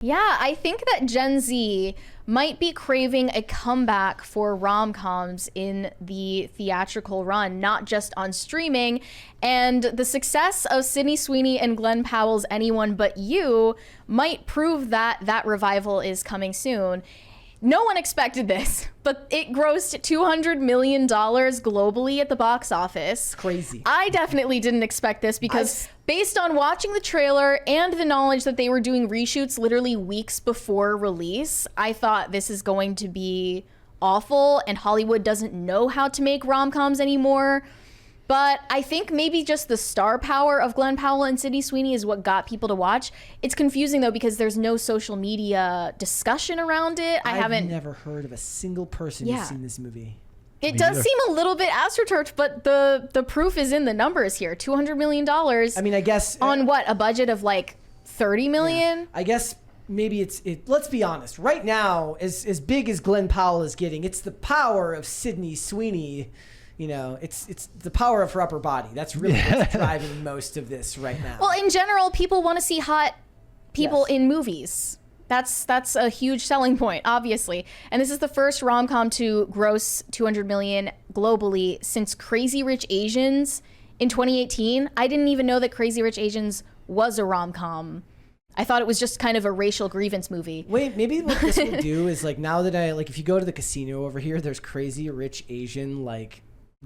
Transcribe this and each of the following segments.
Yeah, I think that Gen Z might be craving a comeback for rom-coms in the theatrical run, not just on streaming. And the success of Sydney Sweeney and Glenn Powell's Anyone But You might prove that that revival is coming soon. No one expected this, but it grossed $200 million globally at the box office. Crazy. I definitely didn't expect this because based on watching the trailer and the knowledge that they were doing reshoots literally weeks before release, I thought this is going to be awful and Hollywood doesn't know how to make rom-coms anymore. But I think maybe just the star power of Glenn Powell and Sydney Sweeney is what got people to watch. It's confusing though because there's no social media discussion around it. I've never heard of a single person who's seen this movie. It does seem a little bit astroturfed, but the proof is in the numbers here. $200 million. I mean, I guess on what, a budget of like 30 million? Yeah. I guess maybe let's be honest. Right now, as big as Glenn Powell is getting, it's the power of Sydney Sweeney. You know, it's the power of her upper body. That's really what's driving most of this right now. Well, in general, people want to see hot people in movies. That's a huge selling point, obviously. And this is the first rom-com to gross $200 million globally since Crazy Rich Asians in 2018. I didn't even know that Crazy Rich Asians was a rom-com. I thought it was just kind of a racial grievance movie. Wait, maybe what this will do is like now that if you go to the casino over here, there's Crazy Rich Asian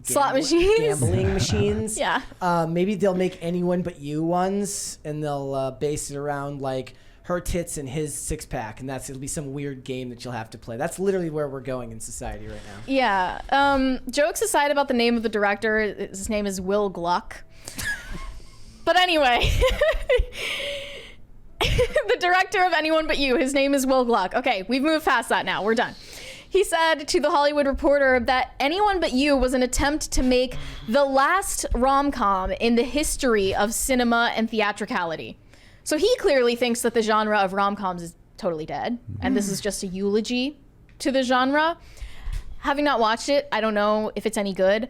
slot machines, gambling machines. Yeah. Maybe they'll make Anyone But You ones, and they'll base it around like her tits and his six pack, and it'll be some weird game that you'll have to play. That's literally where we're going in society right now. Yeah. Jokes aside about the name of the director, his name is Will Gluck. But anyway, the director of Anyone But You, his name is Will Gluck. Okay, we've moved past that now. We're done. He said to The Hollywood Reporter that Anyone But You was an attempt to make the last rom-com in the history of cinema and theatricality. So he clearly thinks that the genre of rom-coms is totally dead, and this is just a eulogy to the genre. Having not watched it, I don't know if it's any good.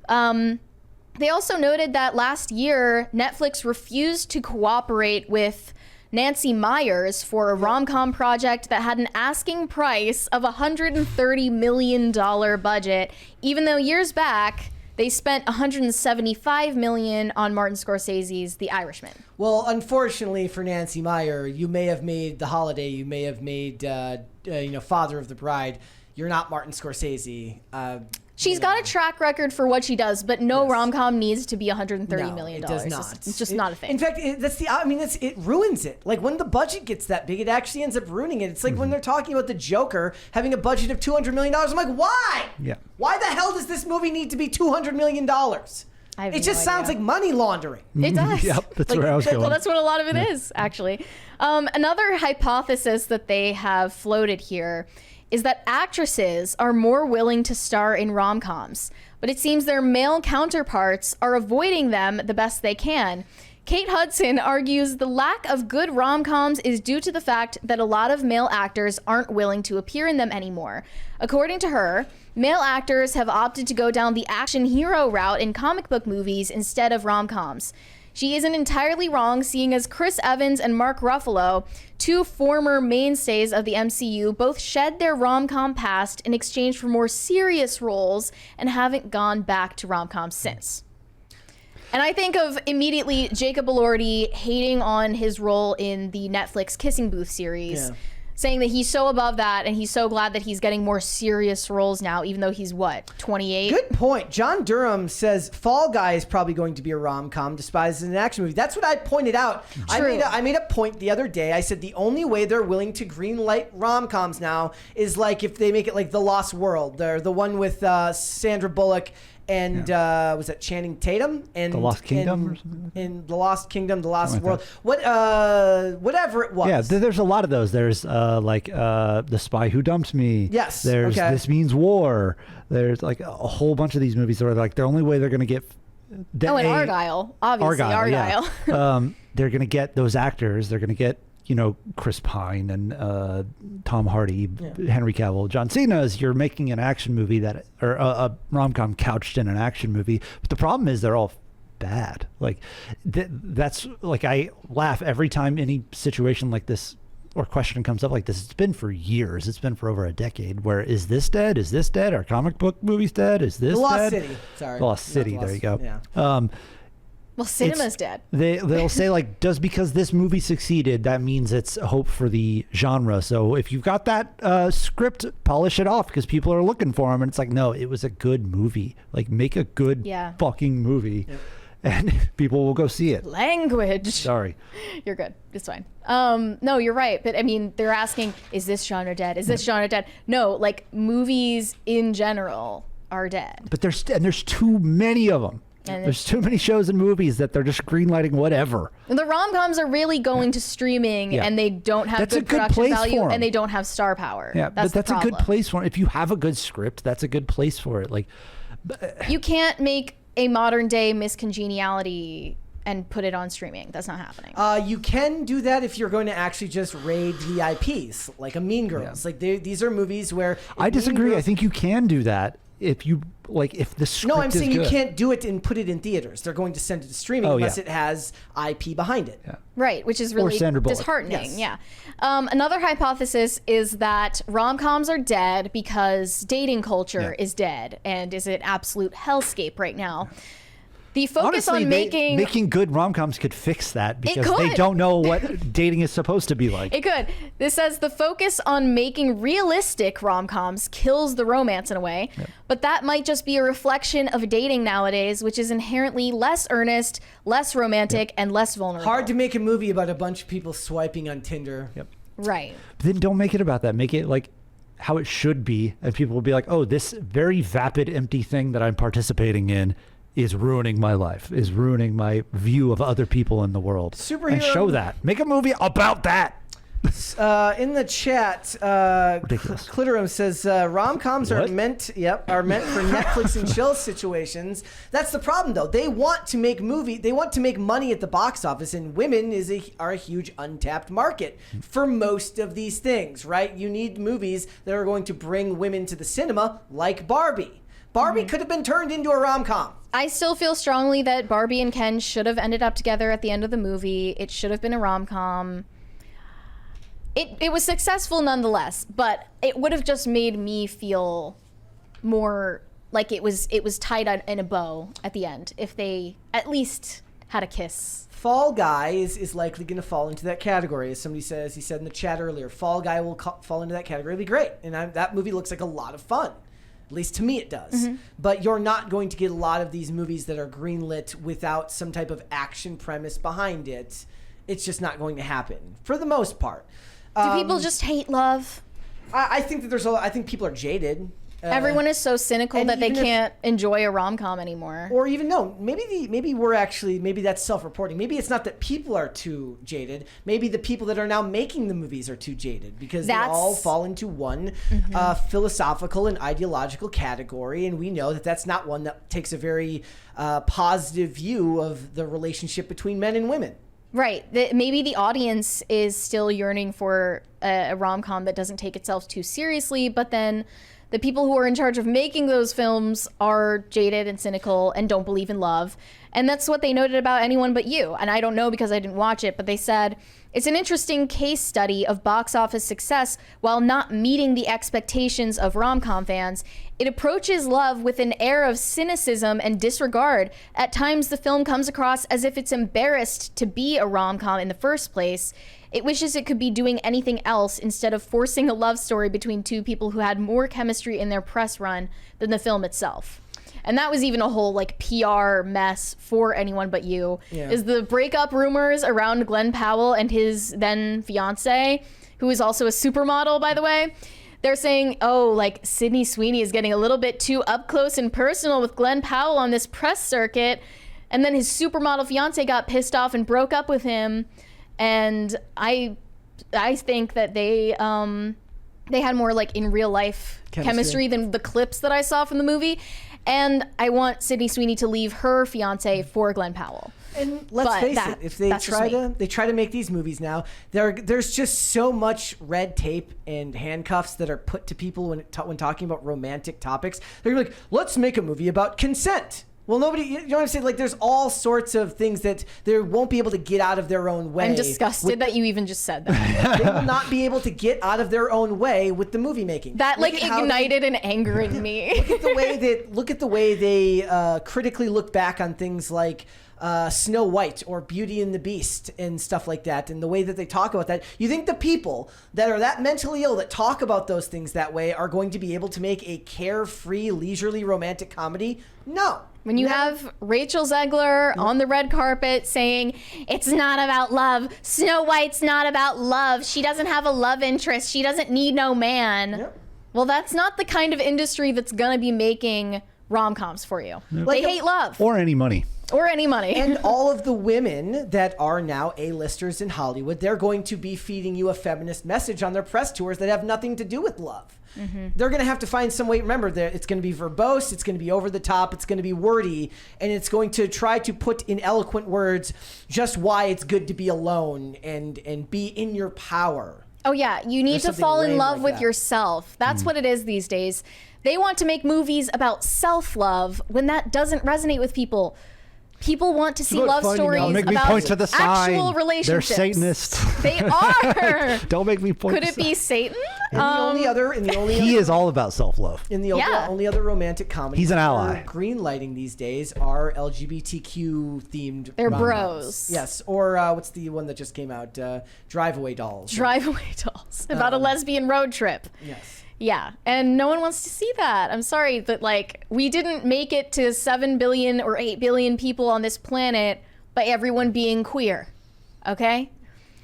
They also noted that last year, Netflix refused to cooperate with Nancy Meyers for a rom-com project that had an asking price of $130 million budget, even though years back they spent $175 million on Martin Scorsese's The Irishman. Well, unfortunately for Nancy Meyer, you may have made The Holiday, you may have made Father of the Bride. You're not Martin Scorsese. She's got a track record for what she does, but no rom-com needs to be $130 million. It does not. It's just not a thing. In fact, it ruins it. Like when the budget gets that big, it actually ends up ruining it. It's like when they're talking about the Joker having a budget of $200 million. I'm like, why? Yeah. Why the hell does this movie need to be $200 million? It just sounds like money laundering. It does. Yep, that's where I was going. Well, that's what a lot of it is, actually. Another hypothesis that they have floated here is that actresses are more willing to star in rom-coms, but it seems their male counterparts are avoiding them the best they can. Kate Hudson argues the lack of good rom-coms is due to the fact that a lot of male actors aren't willing to appear in them anymore. According to her, male actors have opted to go down the action hero route in comic book movies instead of rom-coms. She isn't entirely wrong, seeing as Chris Evans and Mark Ruffalo, two former mainstays of the MCU, both shed their rom-com past in exchange for more serious roles and haven't gone back to rom-coms since. And I think of immediately Jacob Elordi hating on his role in the Netflix Kissing Booth series, saying that he's so above that and he's so glad that he's getting more serious roles now, even though he's, 28? Good point. John Durham says Fall Guy is probably going to be a rom-com disguised as an action movie. That's what I pointed out. I made a point the other day. I said the only way they're willing to greenlight rom-coms now is like if they make it like The Lost World. They're the one with Sandra Bullock and was that Channing Tatum and The Lost Kingdom or something? In The Lost Kingdom, The Lost World, whatever it was. Yeah, there's a lot of those. There's The Spy Who Dumped Me. Yes. There's This Means War. There's like a whole bunch of these movies that are like the only way they're going to get. And Argyle, obviously Argyle. Yeah. They're going to get those actors. They're going to get Chris Pine and Tom Hardy, Henry Cavill, John Cena. You're making an action movie or a rom-com couched in an action movie. But the problem is they're all bad. Like that's like I laugh every time any situation like this or question comes up like this, it's been for years. It's been for over a decade. Where is this dead? Is this dead? Are comic book movies dead? Is this The Lost dead? City. Sorry. Lost City. There you go. Yeah. Well, cinema's dead. They'll say like, just because this movie succeeded, that means it's hope for the genre. So if you've got that script, polish it off because people are looking for them. And it's like, no, it was a good movie. Like, make a good fucking movie, and people will go see it. Language. Sorry. You're good. It's fine. No, you're right. But I mean, they're asking, is this genre dead? Is this genre dead? No, like movies in general are dead. But there's too many of them. And there's too many shows and movies that they're just greenlighting whatever. The rom-coms are really going to streaming, and they don't have good production value, and they don't have star power. Yeah, but that's a good place for it. If you have a good script, that's a good place for it. Like, you can't make a modern day Miss Congeniality and put it on streaming. That's not happening. You can do that if you're going to actually just raid VIPs, like a Mean Girls. Like these are movies where I disagree. I think you can do that. If you if the script I'm saying is you good. can't do it and put it in theaters. They're going to send it to streaming unless it has IP behind it. Yeah. Right, which is really disheartening. Yes. Yeah. Another hypothesis is that rom-coms are dead because dating culture is dead and is an absolute hellscape right now. The focus Honestly, on making good rom-coms could fix that because could. they don't know what dating is supposed to be like. It could. This says the focus on making realistic rom-coms kills the romance in a way, but that might just be a reflection of dating nowadays, which is inherently less earnest, less romantic, and less vulnerable. Hard to make a movie about a bunch of people swiping on Tinder. Yep. Right. Then don't make it about that. Make it like how it should be, and people will be like, "Oh, this very vapid, empty thing that I'm participating in is ruining my life, is ruining my view of other people in the world." Superhero. And show that. Make a movie about that. In the chat, Ridiculous. Clitorum says rom-coms are meant for Netflix and chill situations. That's the problem, though. They want to make money at the box office, and women are a huge untapped market for most of these things, right? You need movies that are going to bring women to the cinema, like Barbie. Barbie could have been turned into a rom-com. I still feel strongly that Barbie and Ken should have ended up together at the end of the movie. It should have been a rom-com. It was successful nonetheless, but it would have just made me feel more like it was tied in a bow at the end if they at least had a kiss. Fall Guy is likely going to fall into that category. As somebody says, he said in the chat earlier, Fall Guy will fall into that category. It'll be great. And that movie looks like a lot of fun. At least to me it does. Mm-hmm. But you're not going to get a lot of these movies that are greenlit without some type of action premise behind it. It's just not going to happen for the most part. Do people just hate love? I think that I think people are jaded. Everyone is so cynical that they can't enjoy a rom-com anymore. Or even maybe that's self-reporting. Maybe it's not that people are too jaded. Maybe the people that are now making the movies are too jaded because they all fall into one philosophical and ideological category, and we know that that's not one that takes a very positive view of the relationship between men and women. Right. Maybe the audience is still yearning for a rom-com that doesn't take itself too seriously, but then the people who are in charge of making those films are jaded and cynical and don't believe in love. And that's what they noted about Anyone But You. And I don't know because I didn't watch it, but they said, it's an interesting case study of box office success while not meeting the expectations of rom-com fans. It approaches love with an air of cynicism and disregard. At times, the film comes across as if it's embarrassed to be a rom-com in the first place. It wishes it could be doing anything else instead of forcing a love story between two people who had more chemistry in their press run than the film itself. And that was even a whole PR mess for Anyone But You. Yeah. Is the breakup rumors around Glenn Powell and his then fiance, who is also a supermodel, by the way. They're saying, Sydney Sweeney is getting a little bit too up close and personal with Glenn Powell on this press circuit. And then his supermodel fiance got pissed off and broke up with him. And I think that they had more in real life chemistry than the clips that I saw from the movie. And I want Sydney Sweeney to leave her fiance for Glenn Powell. And let's face it, if they try to make these movies now, there's just so much red tape and handcuffs that are put to people when talking about romantic topics. They're like, let's make a movie about consent. Well, nobody, you know what I'm saying? Like, there's all sorts of things that they won't be able to get out of their own way. I'm disgusted that you even just said that. They will not be able to get out of their own way with the movie making. That ignited an anger in me. Look at the way they critically look back on things like Snow White or Beauty and the Beast and stuff like that, and the way that they talk about that. You think the people that are that mentally ill that talk about those things that way are going to be able to make a carefree, leisurely romantic comedy? No. When you have Rachel Zegler on the red carpet saying, it's not about love. Snow White's not about love. She doesn't have a love interest. She doesn't need no man. Yep. Well, that's not the kind of industry that's going to be making rom-coms for you. Yep. They hate love. Or any money. Or any money. And all of the women that are now A-listers in Hollywood, they're going to be feeding you a feminist message on their press tours that have nothing to do with love. Mm-hmm. They're going to have to find some way. Remember, it's going to be verbose, it's going to be over the top, it's going to be wordy, and it's going to try to put in eloquent words just why it's good to be alone and be in your power. Oh, yeah. You need to fall in love with yourself. That's what it is these days. They want to make movies about self-love when that doesn't resonate with people. People want to see love stories Don't make me about point to the sign. actual relationships. They're Satanists. They are. Don't make me point. Could it be Satan? He is all about self-love. Only other romantic comedies he's an ally. Greenlighting these days are LGBTQ themed. They're bros. Yes, or what's the one that just came out? Drive-Away Dolls. Drive-Away Dolls about a lesbian road trip. Yes. Yeah, and no one wants to see that. I'm sorry, but we didn't make it to 7 billion or 8 billion people on this planet by everyone being queer, okay?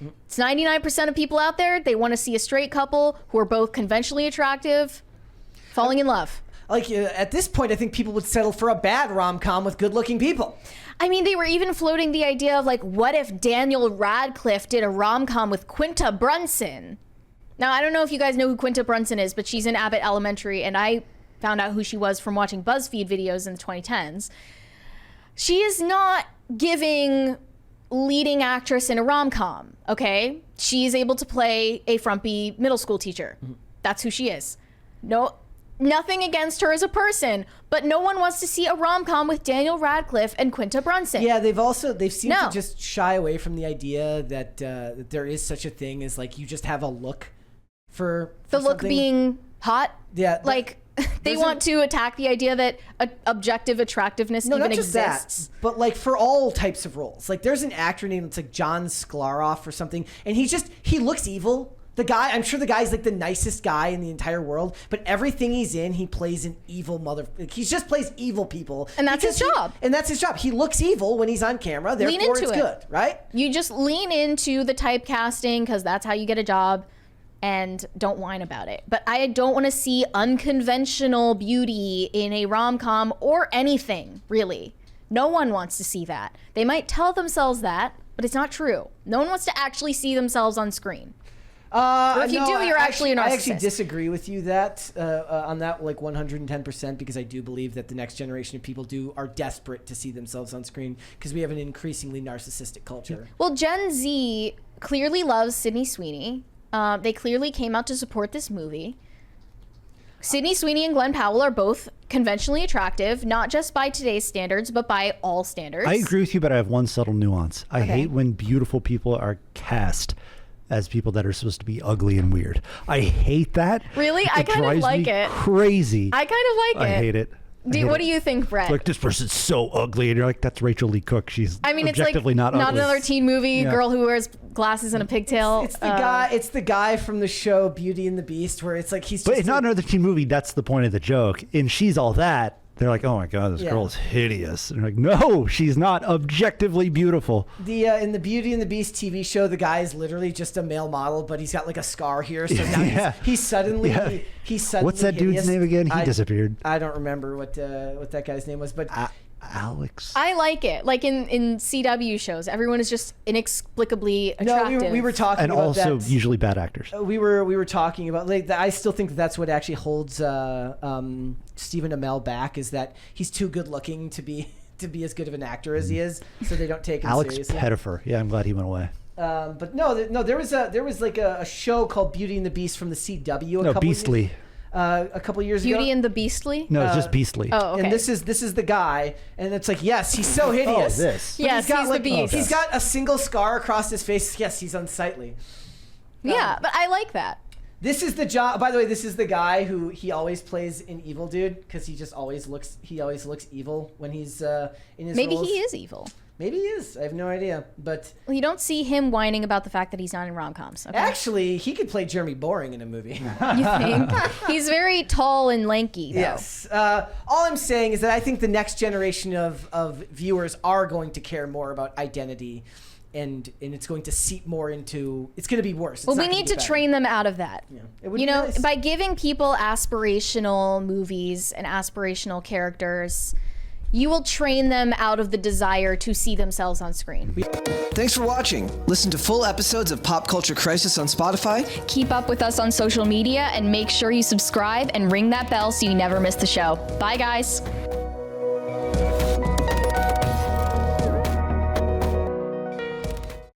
It's 99% of people out there, they want to see a straight couple who are both conventionally attractive, falling in love. At this point, I think people would settle for a bad rom-com with good-looking people. I mean, they were even floating the idea of what if Daniel Radcliffe did a rom-com with Quinta Brunson? Now, I don't know if you guys know who Quinta Brunson is, but she's in Abbott Elementary, and I found out who she was from watching BuzzFeed videos in the 2010s. She is not giving leading actress in a rom-com, okay? She is able to play a frumpy middle school teacher. That's who she is. No, nothing against her as a person, but no one wants to see a rom-com with Daniel Radcliffe and Quinta Brunson. Yeah, they've seemed to just shy away from the idea that there is such a thing as you just have a look. For the look something. Being hot. Yeah. They want to attack the idea that objective attractiveness even exists. That, but for all types of roles. There's an actor named John Sklarov or something, and he looks evil. The guy, I'm sure the guy's the nicest guy in the entire world, but everything he's in, he plays an evil he just plays evil people. And that's his job. And that's his job. He looks evil when he's on camera, therefore it's good, right? You just lean into the typecasting because that's how you get a job. And don't whine about it. But I don't want to see unconventional beauty in a rom-com or anything, really. No one wants to see that. They might tell themselves that, but it's not true. No one wants to actually see themselves on screen. Or if you do, you're actually a narcissist. I actually disagree with you on that 110%, because I do believe that the next generation of people are desperate to see themselves on screen because we have an increasingly narcissistic culture. Well, Gen Z clearly loves Sydney Sweeney. They clearly came out to support this movie. Sydney Sweeney and Glenn Powell are both conventionally attractive, not just by today's standards, but by all standards. I agree with you, but I have one subtle nuance. I hate when beautiful people are cast as people that are supposed to be ugly and weird. I hate that. Really? I kind of like it. Crazy. I kind of like it. I hate it. What do you think, Brett? This person's so ugly, and you're that's Rachel Lee Cook. She's objectively it's not ugly. Not another teen movie. Yeah. Girl who wears glasses and a pigtail. It's the guy. It's the guy from the show Beauty and the Beast, where it's he's. But it's not another teen movie. That's the point of the joke. And she's all that. They're like, oh my god, this girl is hideous. And they're like, no, she's not objectively beautiful. In the Beauty and the Beast TV show, the guy is literally just a male model, but he's got a scar here. So now he's suddenly What's that hideous. dude's name again? He disappeared. I don't remember what that guy's name was, but Alex. I like it. In CW shows, everyone is just inexplicably attractive. No, we were talking and about also usually bad actors. We were talking about I still think that's what actually holds Stephen Amell back, is that he's too good looking to be as good of an actor as he is, so they don't take him seriously. Alex Pettifer. Yeah, I'm glad he went away. But no, there was a show called Beauty and the Beast from the CW. Beastly. a couple years ago. Beauty and the Beastly? No, it's just Beastly. Oh, okay. And this is the guy, and it's like, yes, he's so hideous. Oh, this. But Yes, he's the Beast. He's got a single scar across his face. Yes, he's unsightly. Yeah, but I like that. This is the job. By the way, this is the guy who he always plays an evil dude because he just always looks evil when he's in his Maybe roles. he is evil. Maybe he is. I have no idea. But Well, you don't see him whining about the fact that he's not in rom-coms. Okay? actually, he could play Jeremy Boring in a movie. You think? He's very tall and lanky, though. Yes. All I'm saying is that I think the next generation of viewers are going to care more about identity, and it's going to seep more into. It's going to be worse. It's Well, not we gonna need be to better. train them out of that. Yeah. It would You be know, nice. by giving people aspirational movies and aspirational characters, you will train them out of the desire to see themselves on screen. Thanks for watching. Listen to full episodes of Pop Culture Crisis on Spotify. Keep up with us on social media and make sure you subscribe and ring that bell so you never miss the show. Bye, guys.